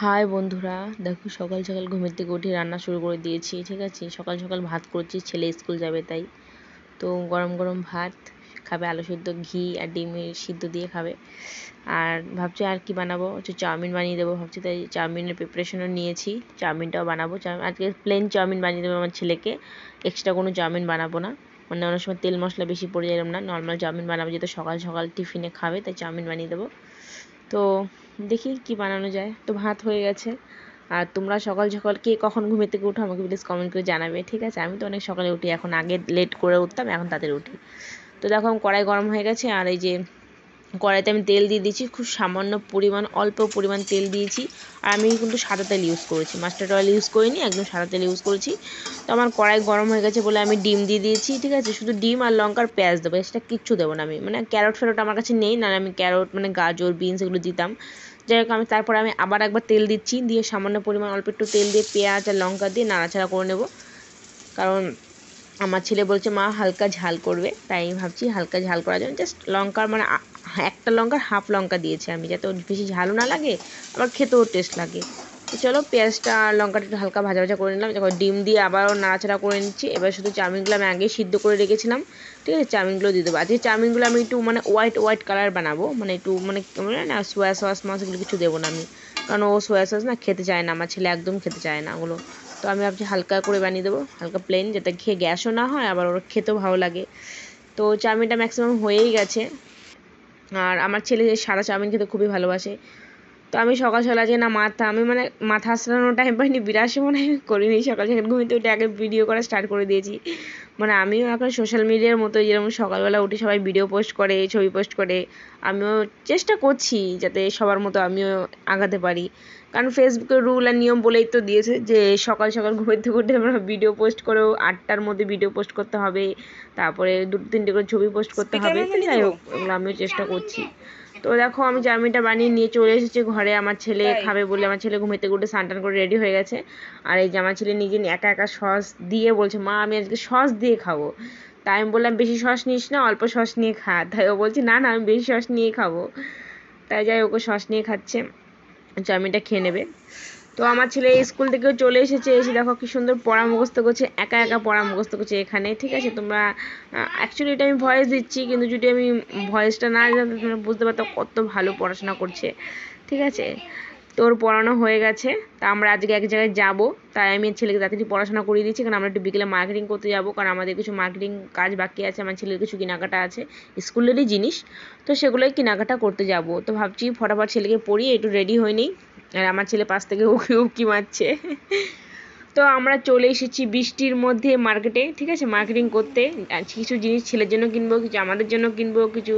High বন্ধুরা, দেখো সকাল সকাল ঘুমের থেকে উঠে রান্না শুরু করে দিয়েছি। ঠিক আছে, সকাল সকাল ভাত করছি, ছেলে স্কুল যাবে তাই। তো গরম গরম ভাত খাবে, আলু সিদ্ধ, ঘি আর ডিমের সিদ্ধ দিয়ে খাবে। আর ভাবছি আর কি বানাবো, হচ্ছে চাউমিন বানিয়ে দেবো ভাবছি, তাই চাউমিনের প্রিপারেশনও নিয়েছি। চাউমিনটাও বানাবো, আজকে প্লেন চাউমিন বানিয়ে দেবো আমার ছেলেকে, এক্সট্রা কোনো চাউমিন বানাবো না। মানে অনেক সময় তেল মশলা বেশি পড়ে যায় না, নর্মাল চাউমিন বানাবো, যেহেতু সকাল সকাল টিফিনে খাবে, তাই চাউমিন বানিয়ে দেবো। তো দেখি কি বানানো যায়। তো ভাত হয়ে গেছে। আর তোমরা সকাল সকাল কে কখন ঘুমের থেকে উঠো আমাকে প্লিজ কমেন্ট করে জানাবে, ঠিক আছে? আমি তো অনেক সকালে উঠি, এখন আগে লেট করে উঠতাম, এখন তাড়াতাড়ি উঠি। তো দেখো কড়াই গরম হয়ে গেছে, আর এই যে কড়াইতে আমি তেল দিয়ে দিয়েছি, খুব সামান্য পরিমাণ, অল্প পরিমাণ তেল দিয়েছি। আর আমি কিন্তু সাদা তেল ইউজ করেছি, মাস্টার্ড অয়েল ইউজ করিনি, একদম সাদা তেল ইউজ করেছি। তো আমার কড়াই গরম হয়ে গেছে বলে আমি ডিম দিয়ে দিয়েছি। ঠিক আছে, শুধু ডিম আর লঙ্কার পেঁয়াজ দেবো, সেটা কিচ্ছু দেবো না আমি। মানে ক্যারট ফ্যারট আমার কাছে নেই, না আমি ক্যারট মানে গাজর বিনস এগুলো দিতাম। যাই হোক, আমি তারপর আমি আবার একবার তেল দিচ্ছি, দিয়ে সামান্য পরিমাণ অল্প একটু তেল দিয়ে পেঁয়াজ আর লঙ্কা দিয়ে নাড়াচাড়া করে নেব। কারণ আমার ছেলে বলছে মা হালকা ঝাল করবে, তাই ভাবছি হালকা ঝাল করার জন্য জাস্ট লঙ্কার মানে একটা লঙ্কার হাফ লঙ্কা দিয়েছি আমি, যাতে ওর বেশি ঝালও না লাগে, আবার খেতেও টেস্ট লাগে। তো চলো পেঁয়াজটা আর লঙ্কাটা একটু হালকা ভাজা ভাজা করে নিলাম, যখন ডিম দিয়ে আবারও নাড়াচাড়া করে নিচ্ছি। এবার শুধু চাউমিনগুলো আমি আগেই সিদ্ধ করে রেখেছিলাম, ঠিক আছে, চাউমিনগুলো দিয়ে দেবো। আজকে চাউমিনগুলো আমি একটু মানে হোয়াইট কালার বানাবো, মানে একটু মানে না সোয়া সস মাস এগুলো কিছু দেবো না আমি, কারণ ও সোয়া সস না খেতে চায় না, আমার ছেলে একদম খেতে চায় না ওগুলো। তো আমি ভাবছি হালকা করে বানিয়ে দেবো, হালকা প্লেন, যাতে খেয়ে গ্যাসও না হয়, আবার ওর খেতেও ভালো লাগে। তো চাউমিনটা ম্যাক্সিমাম হয়েই গেছে। আর আমার ছেলে সাদা চাউমিন খেতে খুবই ভালোবাসে। তো আমি সকাল সকাল আজকে না আমি মানে মাথা আসলানোর টাইম পাইনি, বিরাট মনে করিনি, সকাল সকাল ঘুমিতে উঠে আগে ভিডিও করা স্টার্ট করে দিয়েছি। মানে আমিও এখন সোশ্যাল মিডিয়ার মতো, যেরকম সকালবেলা উঠে সবাই ভিডিও পোস্ট করে, ছবি পোস্ট করে, আমিও চেষ্টা করছি যাতে সবার মতো আমিও আগাতে পারি। কারণ ফেসবুকের রুল আর নিয়ম বলেই তো দিয়েছে যে সকাল সকাল ঘুমের থেকে উঠে আমরা ভিডিও পোস্ট করেও 8টার মধ্যে ভিডিও পোস্ট করতে হবে, তারপরে 2-3টে করে ছবি পোস্ট করতে হবে। তো যাই হোক, এগুলো আমিও চেষ্টা করছি। তো দেখো আমি চাউমিনটা বানিয়ে নিয়ে চলে এসেছি ঘরে, আমার ছেলে খাবে বলে, আমার ছেলে ঘুমের থেকে উঠে স্নান টান করে রেডি হয়ে গেছে। আর এই যে আমার ছেলে নিজে একা একা সস দিয়ে বলছে মা আমি আজকে সস দিয়ে খাবো। তাই আমি বললাম বেশি সস নিস না, অল্প সস নিয়ে খা। তাই ও বলছে না না আমি বেশি সস নিয়ে খাবো। তাই যাই ওকে সস নিয়ে খাচ্ছে, চাউমিনটা খেয়ে নেবে। তো আমার ছেলে স্কুল থেকেও চলে এসেছে, এসে দেখো কি সুন্দর পড়া মুখস্থ করছে, একা একা পড়া মুখস্থ করছে এখানে। ঠিক আছে, তোমরা অ্যাকচুয়ালি এটা আমি ভয়েস দিচ্ছি, কিন্তু যদি আমি ভয়েসটা না জানতে তোমরা বুঝতে পারতো কত ভালো পড়াশোনা করছে। ঠিক আছে, তোর পড়ানো হয়ে গেছে। তা আমরা আজকে এক জায়গায় যাব, তাই আমি ছেলেকে তাড়াতাড়ি পড়াশোনা করিয়ে দিচ্ছি, কারণ আমরা একটু বিকেলে মার্কেটিং করতে যাব, কারণ আমাদের কিছু মার্কেটিং কাজ বাকি আছে, আমার ছেলের কিছু কেনাকাটা আছে স্কুলেরই জিনিস, তো সেগুলোই কেনাকাটা করতে যাব। তো ভাবছি ফটাফট ছেলেকে পড়িয়ে একটু রেডি হয়ে নিই। আর আমার ছেলে পাশ থেকে উকি উকি মারছে। তো আমরা চলে এসেছি বৃষ্টির মধ্যে মার্কেটে, ঠিক আছে, মার্কেটিং করতে। কিছু জিনিস ছেলের জন্য কিনবো, কিছু আমাদের জন্য কিনবো, কিছু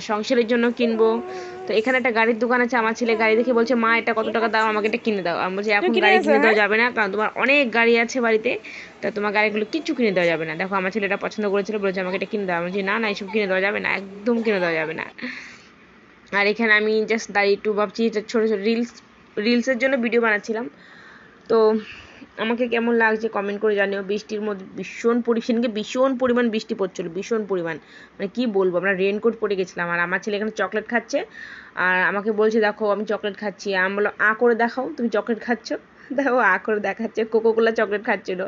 সংসারের জন্য কিনবো। তো এখানে একটা গাড়ির দোকান আছে, আমার ছেলে গাড়ি দেখে বলছে মা এটা কত টাকা দাও, আমাকে এটা কিনে দাও। আমি বলছি এখন গাড়ি কিনে দেওয়া যাবে না, কারণ তোমার অনেক গাড়ি আছে বাড়িতে, তা তোমার গাড়িগুলো কিচ্ছু কিনে দেওয়া যাবে না। দেখো আমার ছেলে এটা পছন্দ করেছিল, বলছে আমাকে এটা কিনে দাও। আমি বলছি না না এইসব কিনে দেওয়া যাবে না, একদম কিনে দেওয়া যাবে না। আর এখানে আমি জাস্ট দাঁড়িয়ে একটু ভাবছি, ছোটো ছোটো রিলসের জন্য ভিডিও বানাচ্ছিলাম। তো আমাকে কেমন লাগছে কমেন্ট করে জানিও। বৃষ্টির মধ্যে ভীষণ পরিমাণ বৃষ্টি পড়ছিল, ভীষণ পরিমাণ, মানে কি বলবো, আমরা রেনকোট পরে গেছিলাম। আর আমার ছেলে এখানে চকলেট খাচ্ছে, আর আমাকে বলছে দেখো আমি চকলেট খাচ্ছি। আমি বললাম করে দেখাও তুমি চকলেট খাচ্ছ। দেখো করে দেখাচ্ছে, কোকোকোলা চকলেট খাচ্ছিল।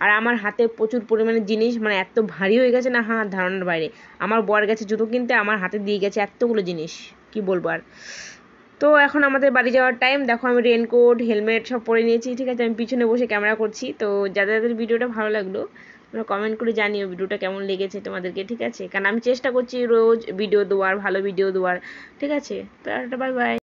আর আমার হাতে প্রচুর পরিমাণে জিনিস, মানে এত ভারী হয়ে গেছে না, হ্যাঁ ধারণার বাইরে। আমার বর গেছে জুতো কিনতে, আমার হাতে দিয়ে গেছে এতগুলো জিনিস, কি বলবো আর। তো এখন আমাদের বাড়ি যাওয়ার টাইম। দেখো আমি রেনকোট হেলমেট সব পরে নিয়েছি, ঠিক আছে, আমি পিছনে বসে ক্যামেরা করছি। তো যাদের যাদের ভিডিওটা ভালো লাগলো তোমরা কমেন্ট করে জানিও ভিডিওটা কেমন লেগেছে তোমাদেরকে, ঠিক আছে, কারণ আমি চেষ্টা করছি রোজ ভিডিও দেওয়ার, ভালো ভিডিও দেওয়ার, ঠিক আছে। তো বাই বাই।